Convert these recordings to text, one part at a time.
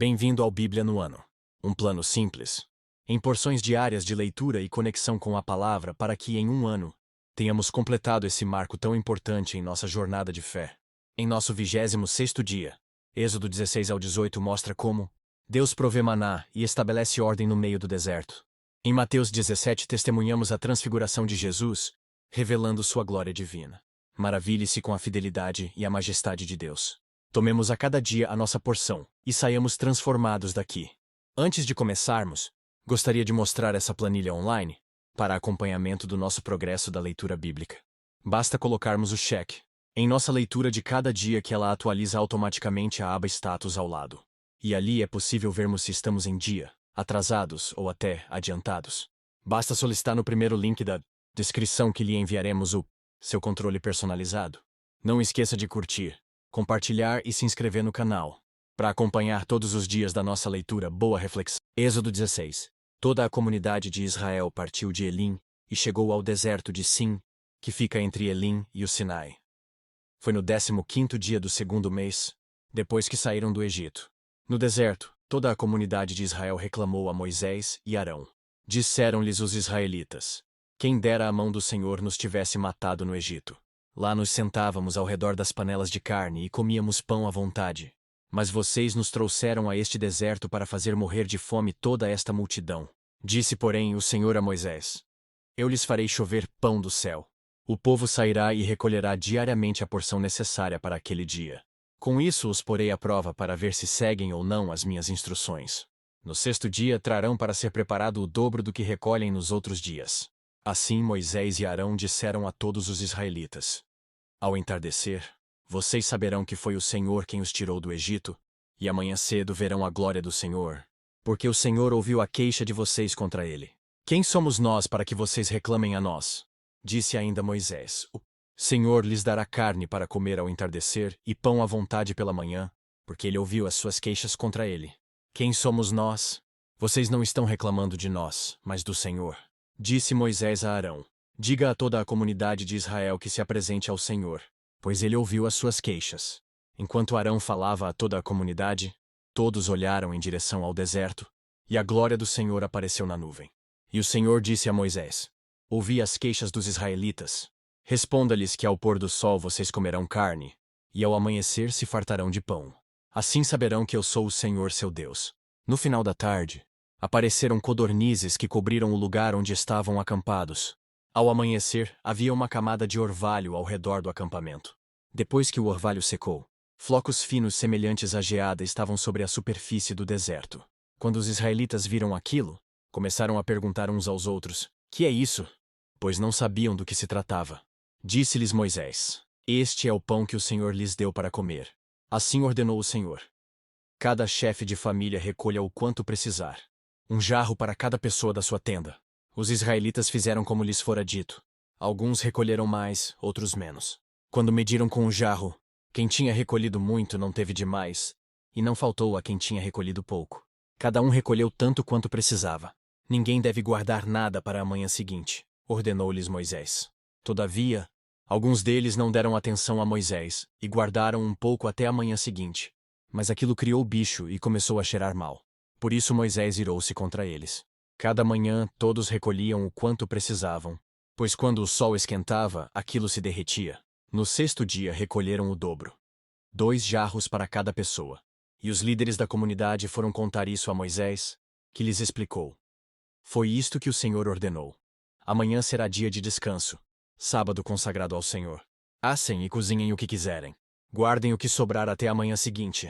Bem-vindo ao Bíblia no Ano. Um plano simples, em porções diárias de leitura e conexão com a palavra para que, em um ano, tenhamos completado esse marco tão importante em nossa jornada de fé. Em nosso 26º dia, Êxodo 16 ao 18 mostra como Deus provê maná e estabelece ordem no meio do deserto. Em Mateus 17 testemunhamos a transfiguração de Jesus, revelando sua glória divina. Maravilhe-se com a fidelidade e a majestade de Deus. Tomemos a cada dia a nossa porção e saiamos transformados daqui. Antes de começarmos, gostaria de mostrar essa planilha online para acompanhamento do nosso progresso da leitura bíblica. Basta colocarmos o cheque em nossa leitura de cada dia que ela atualiza automaticamente a aba Status ao lado. E ali é possível vermos se estamos em dia, atrasados ou até adiantados. Basta solicitar no primeiro link da descrição que lhe enviaremos o seu controle personalizado. Não esqueça de curtir, compartilhar e se inscrever no canal, para acompanhar todos os dias da nossa leitura. Boa reflexão. Êxodo 16. Toda a comunidade de Israel partiu de Elim e chegou ao deserto de Sim, que fica entre Elim e o Sinai. Foi no 15º dia do segundo mês, depois que saíram do Egito. No deserto, toda a comunidade de Israel reclamou a Moisés e Arão. Disseram-lhes os israelitas: quem dera a mão do Senhor nos tivesse matado no Egito. Lá nos sentávamos ao redor das panelas de carne e comíamos pão à vontade. Mas vocês nos trouxeram a este deserto para fazer morrer de fome toda esta multidão. Disse, porém, o Senhor a Moisés: eu lhes farei chover pão do céu. O povo sairá e recolherá diariamente a porção necessária para aquele dia. Com isso os porei à prova para ver se seguem ou não as minhas instruções. No sexto dia trarão para ser preparado o dobro do que recolhem nos outros dias. Assim Moisés e Arão disseram a todos os israelitas: ao entardecer, vocês saberão que foi o Senhor quem os tirou do Egito, e amanhã cedo verão a glória do Senhor, porque o Senhor ouviu a queixa de vocês contra ele. Quem somos nós para que vocês reclamem a nós? Disse ainda Moisés: o Senhor lhes dará carne para comer ao entardecer e pão à vontade pela manhã, porque ele ouviu as suas queixas contra ele. Quem somos nós? Vocês não estão reclamando de nós, mas do Senhor. Disse Moisés a Arão: diga a toda a comunidade de Israel que se apresente ao Senhor, pois ele ouviu as suas queixas. Enquanto Arão falava a toda a comunidade, todos olharam em direção ao deserto, e a glória do Senhor apareceu na nuvem. E o Senhor disse a Moisés: ouvi as queixas dos israelitas. Responda-lhes que ao pôr do sol vocês comerão carne, e ao amanhecer se fartarão de pão. Assim saberão que eu sou o Senhor seu Deus. No final da tarde, apareceram codornizes que cobriram o lugar onde estavam acampados. Ao amanhecer, havia uma camada de orvalho ao redor do acampamento. Depois que o orvalho secou, flocos finos semelhantes à geada estavam sobre a superfície do deserto. Quando os israelitas viram aquilo, começaram a perguntar uns aos outros: que é isso? Pois não sabiam do que se tratava. Disse-lhes Moisés: este é o pão que o Senhor lhes deu para comer. Assim ordenou o Senhor: cada chefe de família recolha o quanto precisar. Um jarro para cada pessoa da sua tenda. Os israelitas fizeram como lhes fora dito. Alguns recolheram mais, outros menos. Quando mediram com o jarro, quem tinha recolhido muito não teve demais, e não faltou a quem tinha recolhido pouco. Cada um recolheu tanto quanto precisava. Ninguém deve guardar nada para a manhã seguinte, ordenou-lhes Moisés. Todavia, alguns deles não deram atenção a Moisés e guardaram um pouco até a manhã seguinte. Mas aquilo criou bicho e começou a cheirar mal. Por isso Moisés irou-se contra eles. Cada manhã todos recolhiam o quanto precisavam, pois quando o sol esquentava, aquilo se derretia. No sexto dia recolheram o dobro, 2 jarros para cada pessoa. E os líderes da comunidade foram contar isso a Moisés, que lhes explicou: foi isto que o Senhor ordenou. Amanhã será dia de descanso, sábado consagrado ao Senhor. Assem e cozinhem o que quiserem. Guardem o que sobrar até a manhã seguinte.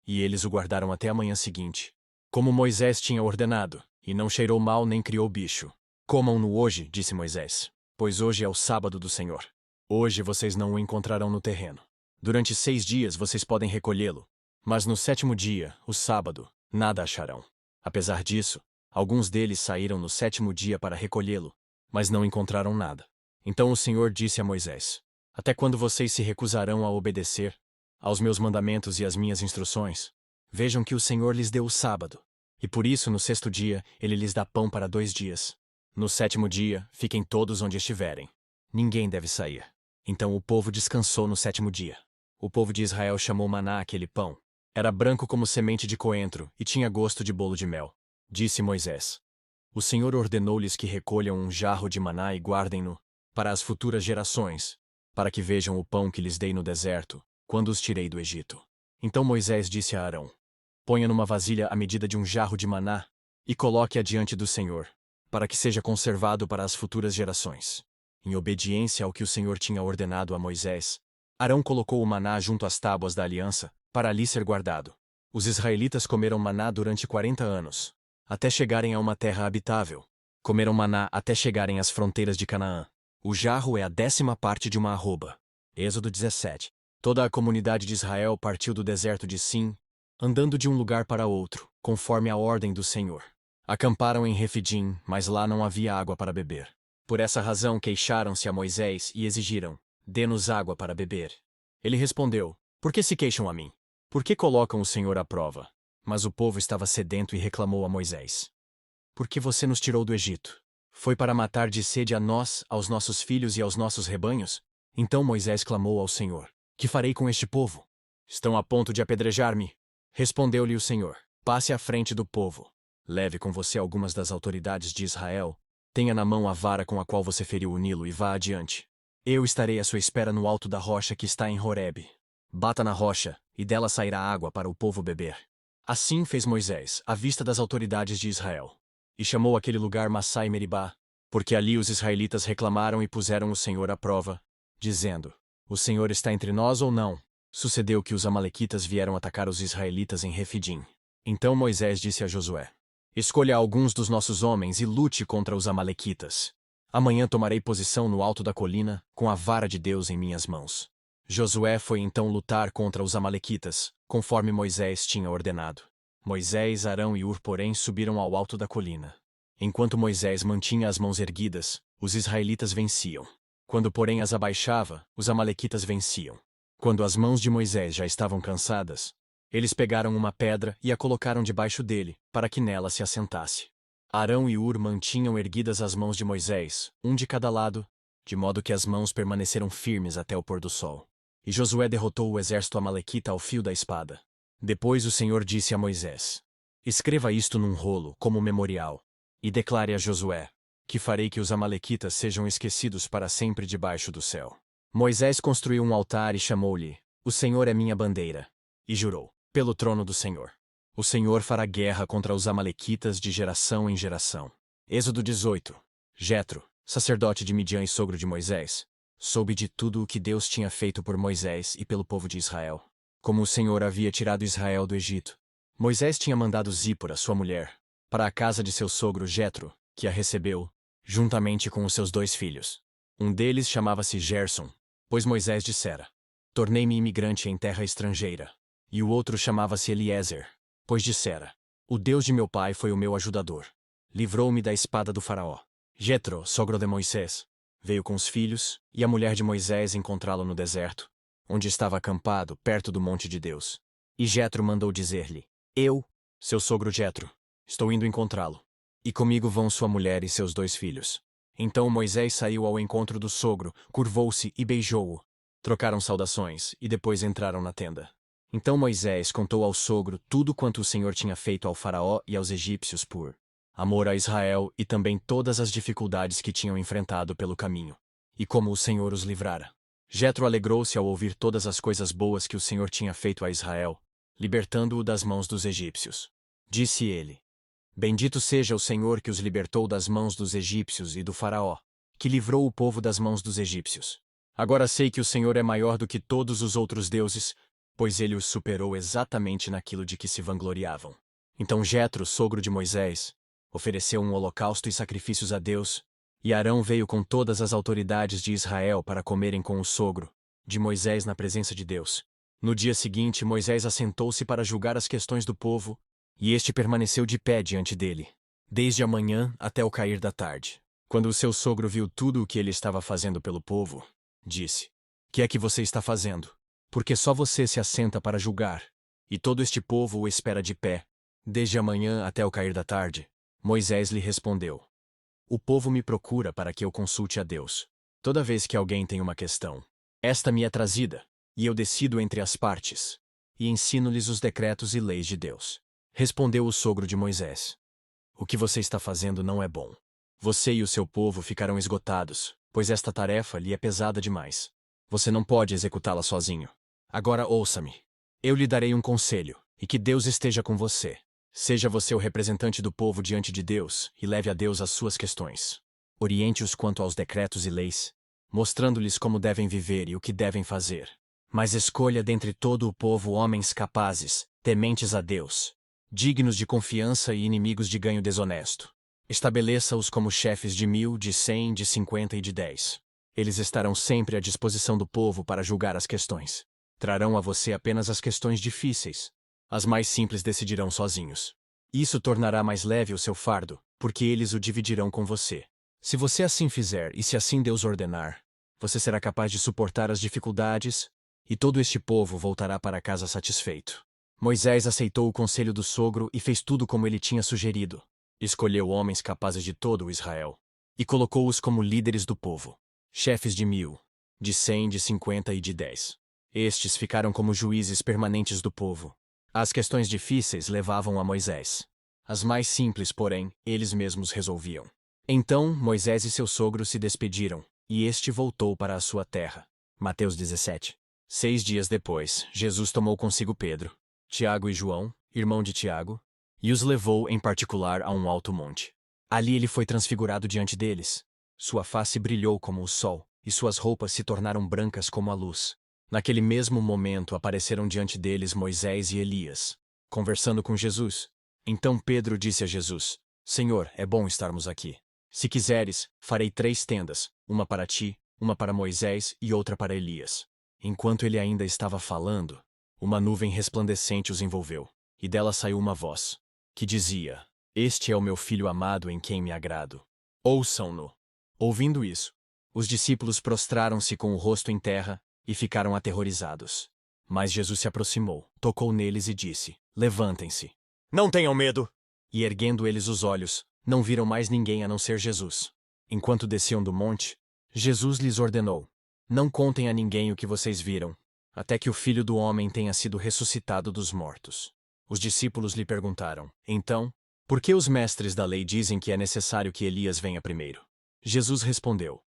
E eles o guardaram até a manhã seguinte, como Moisés tinha ordenado, e não cheirou mal nem criou bicho. Comam-no hoje, disse Moisés, pois hoje é o sábado do Senhor. Hoje vocês não o encontrarão no terreno. Durante 6 dias vocês podem recolhê-lo, mas no 7º dia, o sábado, nada acharão. Apesar disso, alguns deles saíram no 7º dia para recolhê-lo, mas não encontraram nada. Então o Senhor disse a Moisés: até quando vocês se recusarão a obedecer aos meus mandamentos e às minhas instruções? Vejam que o Senhor lhes deu o sábado, e por isso no 6º dia ele lhes dá pão para 2 dias. No 7º dia, fiquem todos onde estiverem. Ninguém deve sair. Então o povo descansou no 7º dia. O povo de Israel chamou maná aquele pão, Era branco como semente de coentro e tinha gosto de bolo de mel. Disse Moisés: O Senhor ordenou-lhes que recolham um jarro de maná e guardem-no para as futuras gerações, para que vejam o pão que lhes dei no deserto, quando os tirei do Egito. Então Moisés disse a Arão: Ponha numa vasilha a medida de um jarro de maná e coloque-a diante do Senhor, para que seja conservado para as futuras gerações. Em obediência ao que o Senhor tinha ordenado a Moisés, Arão colocou o maná junto às tábuas da aliança, para ali ser guardado. Os israelitas comeram maná durante 40 anos, até chegarem a uma terra habitável. Comeram maná até chegarem às fronteiras de Canaã. O jarro é a 10ª parte de uma arroba. Êxodo 17. Toda a comunidade de Israel partiu do deserto de Sim, andando de um lugar para outro, conforme a ordem do Senhor. Acamparam em Refidim, mas lá não havia água para beber. Por essa razão queixaram-se a Moisés e exigiram: Dê-nos água para beber. Ele respondeu: Por que se queixam a mim? Por que colocam o Senhor à prova? Mas o povo estava sedento e reclamou a Moisés: Por que você nos tirou do Egito? Foi para matar de sede a nós, aos nossos filhos e aos nossos rebanhos? Então Moisés clamou ao Senhor: Que farei com este povo? Estão a ponto de apedrejar-me. Respondeu-lhe o Senhor: Passe à frente do povo. Leve com você algumas das autoridades de Israel. Tenha na mão a vara com a qual você feriu o Nilo e vá adiante. Eu estarei à sua espera no alto da rocha que está em Horebe. Bata na rocha, e dela sairá água para o povo beber. Assim fez Moisés, à vista das autoridades de Israel. E chamou aquele lugar Massá e Meribá, porque ali os israelitas reclamaram e puseram o Senhor à prova, dizendo: O Senhor está entre nós ou não? Sucedeu que os amalequitas vieram atacar os israelitas em Refidim. Então Moisés disse a Josué: Escolha alguns dos nossos homens e lute contra os amalequitas. Amanhã tomarei posição no alto da colina, com a vara de Deus em minhas mãos. Josué foi então lutar contra os amalequitas, conforme Moisés tinha ordenado. Moisés, Arão e Hur, porém, subiram ao alto da colina. Enquanto Moisés mantinha as mãos erguidas, os israelitas venciam. Quando, porém, as abaixava, os amalequitas venciam. Quando as mãos de Moisés já estavam cansadas, eles pegaram uma pedra e a colocaram debaixo dele, para que nela se assentasse. Arão e Hur mantinham erguidas as mãos de Moisés, um de cada lado, de modo que as mãos permaneceram firmes até o pôr do sol. E Josué derrotou o exército amalequita ao fio da espada. Depois o Senhor disse a Moisés: Escreva isto num rolo, como memorial, e declare a Josué, que farei que os amalequitas sejam esquecidos para sempre debaixo do céu. Moisés construiu um altar e chamou-lhe: O Senhor é minha bandeira. E jurou: Pelo trono do Senhor. O Senhor fará guerra contra os amalequitas de geração em geração. Êxodo 18. Jetro, sacerdote de Midian e sogro de Moisés, soube de tudo o que Deus tinha feito por Moisés e pelo povo de Israel, como o Senhor havia tirado Israel do Egito. Moisés tinha mandado Zípora, sua mulher, para a casa de seu sogro Jetro, que a recebeu, juntamente com os seus 2 filhos. Um deles chamava-se Gerson, pois Moisés dissera: Tornei-me imigrante em terra estrangeira. E o outro chamava-se Eliezer, pois dissera: O Deus de meu pai foi o meu ajudador. Livrou-me da espada do faraó. Jetro, sogro de Moisés, veio com os filhos, e a mulher de Moisés encontrá-lo no deserto, onde estava acampado, perto do monte de Deus. E Jetro mandou dizer-lhe: Eu, seu sogro Jetro, estou indo encontrá-lo. E comigo vão sua mulher e seus 2 filhos. Então Moisés saiu ao encontro do sogro, curvou-se e beijou-o. Trocaram saudações, e depois entraram na tenda. Então Moisés contou ao sogro tudo quanto o Senhor tinha feito ao faraó e aos egípcios por amor a Israel e também todas as dificuldades que tinham enfrentado pelo caminho, e como o Senhor os livrara. Jetro alegrou-se ao ouvir todas as coisas boas que o Senhor tinha feito a Israel, libertando-o das mãos dos egípcios. Disse ele: Bendito seja o Senhor que os libertou das mãos dos egípcios e do faraó, que livrou o povo das mãos dos egípcios. Agora sei que o Senhor é maior do que todos os outros deuses, pois ele os superou exatamente naquilo de que se vangloriavam. Então Jetro, sogro de Moisés, ofereceu um holocausto e sacrifícios a Deus, e Arão veio com todas as autoridades de Israel para comerem com o sogro de Moisés na presença de Deus. No dia seguinte, Moisés assentou-se para julgar as questões do povo, e este permaneceu de pé diante dele, desde a manhã até o cair da tarde. Quando o seu sogro viu tudo o que ele estava fazendo pelo povo, disse: Que é que você está fazendo? Porque só você se assenta para julgar, e todo este povo o espera de pé, desde a manhã até o cair da tarde. Moisés lhe respondeu: O povo me procura para que eu consulte a Deus. Toda vez que alguém tem uma questão, esta me é trazida, e eu decido entre as partes. e ensino-lhes os decretos e leis de Deus. Respondeu o sogro de Moisés: O que você está fazendo não é bom. Você e o seu povo ficarão esgotados, pois esta tarefa lhe é pesada demais. Você não pode executá-la sozinho. Agora ouça-me. Eu lhe darei um conselho, e que Deus esteja com você. Seja você o representante do povo diante de Deus e leve a Deus as suas questões. Oriente-os quanto aos decretos e leis, mostrando-lhes como devem viver e o que devem fazer. Mas escolha dentre todo o povo homens capazes, tementes a Deus, dignos de confiança e inimigos de ganho desonesto. Estabeleça-os como chefes de 1.000, de 100, de 50 e de 10. Eles estarão sempre à disposição do povo para julgar as questões. Trarão a você apenas as questões difíceis. As mais simples decidirão sozinhos. Isso tornará mais leve o seu fardo, porque eles o dividirão com você. Se você assim fizer e se assim Deus ordenar, você será capaz de suportar as dificuldades, e todo este povo voltará para casa satisfeito. Moisés aceitou o conselho do sogro e fez tudo como ele tinha sugerido. Escolheu homens capazes de todo o Israel, e colocou-os como líderes do povo, chefes de 1.000, de 100, de 50 e de 10. Estes ficaram como juízes permanentes do povo. As questões difíceis levavam a Moisés. As mais simples, porém, eles mesmos resolviam. Então Moisés e seu sogro se despediram, e este voltou para a sua terra. Mateus 17. 6 dias depois, Jesus tomou consigo Pedro, Tiago e João, irmão de Tiago, e os levou em particular a um alto monte. Ali ele foi transfigurado diante deles. Sua face brilhou como o sol, e suas roupas se tornaram brancas como a luz. Naquele mesmo momento apareceram diante deles Moisés e Elias, conversando com Jesus. Então Pedro disse a Jesus: Senhor, é bom estarmos aqui. Se quiseres, farei 3 tendas, uma para ti, uma para Moisés e outra para Elias. Enquanto ele ainda estava falando, uma nuvem resplandecente os envolveu, e dela saiu uma voz, que dizia: Este é o meu filho amado em quem me agrado. Ouçam-no. Ouvindo isso, os discípulos prostraram-se com o rosto em terra e ficaram aterrorizados. Mas Jesus se aproximou, tocou neles e disse: Levantem-se. Não tenham medo! E erguendo eles os olhos, não viram mais ninguém a não ser Jesus. Enquanto desciam do monte, Jesus lhes ordenou: Não contem a ninguém o que vocês viram, até que o Filho do Homem tenha sido ressuscitado dos mortos. Os discípulos lhe perguntaram: Então, por que os mestres da lei dizem que é necessário que Elias venha primeiro? Jesus respondeu: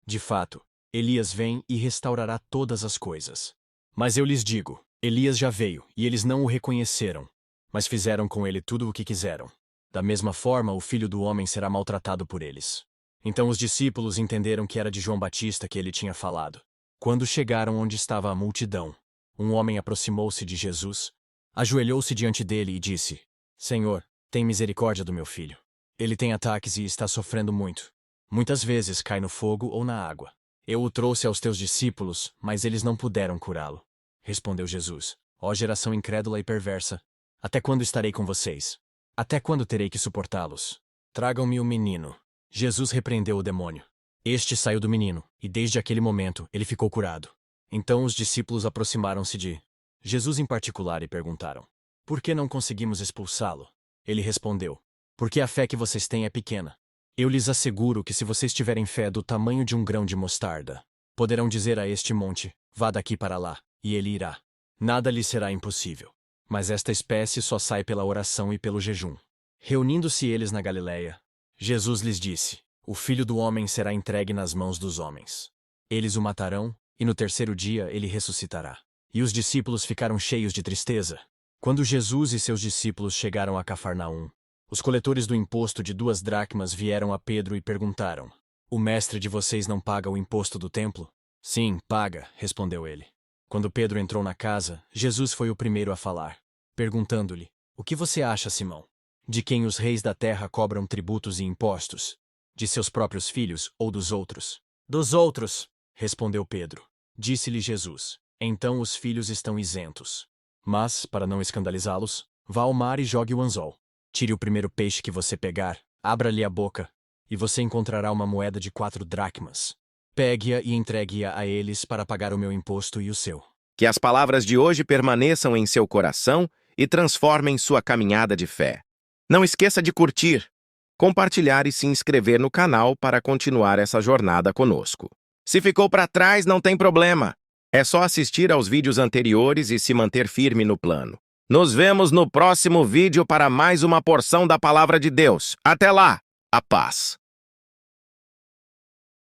De fato, Elias vem e restaurará todas as coisas. Mas eu lhes digo, Elias já veio, e eles não o reconheceram, mas fizeram com ele tudo o que quiseram. Da mesma forma, o Filho do Homem será maltratado por eles. Então os discípulos entenderam que era de João Batista que ele tinha falado. Quando chegaram onde estava a multidão, um homem aproximou-se de Jesus, ajoelhou-se diante dele e disse: Senhor, tem misericórdia do meu filho. Ele tem ataques e está sofrendo muito. Muitas vezes cai no fogo ou na água. Eu o trouxe aos teus discípulos, mas eles não puderam curá-lo. Respondeu Jesus: Ó geração incrédula e perversa, até quando estarei com vocês? Até quando terei que suportá-los? Tragam-me o menino. Jesus repreendeu o demônio. Este saiu do menino, e desde aquele momento ele ficou curado. Então os discípulos aproximaram-se de Jesus em particular e perguntaram: Por que não conseguimos expulsá-lo? Ele respondeu: Porque a fé que vocês têm é pequena. Eu lhes asseguro que se vocês tiverem fé do tamanho de um grão de mostarda, poderão dizer a este monte: Vá daqui para lá, e ele irá. Nada lhe será impossível. Mas esta espécie só sai pela oração e pelo jejum. Reunindo-se eles na Galiléia, Jesus lhes disse: O Filho do Homem será entregue nas mãos dos homens. Eles o matarão, e no terceiro dia ele ressuscitará. E os discípulos ficaram cheios de tristeza. Quando Jesus e seus discípulos chegaram a Cafarnaum, os coletores do imposto de 2 dracmas vieram a Pedro e perguntaram: O mestre de vocês não paga o imposto do templo? Sim, paga, respondeu ele. Quando Pedro entrou na casa, Jesus foi o primeiro a falar, perguntando-lhe: O que você acha, Simão? De quem os reis da terra cobram tributos e impostos? De seus próprios filhos ou dos outros? Dos outros, respondeu Pedro. Disse-lhe Jesus: Então os filhos estão isentos. Mas, para não escandalizá-los, vá ao mar e jogue o anzol. Tire o primeiro peixe que você pegar, abra-lhe a boca, e você encontrará uma moeda de 4 dracmas. Pegue-a e entregue-a a eles para pagar o meu imposto e o seu. Que as palavras de hoje permaneçam em seu coração e transformem sua caminhada de fé. Não esqueça de curtir, compartilhar e se inscrever no canal para continuar essa jornada conosco. Se ficou para trás, não tem problema. É só assistir aos vídeos anteriores e se manter firme no plano. Nos vemos no próximo vídeo para mais uma porção da Palavra de Deus. Até lá! A paz.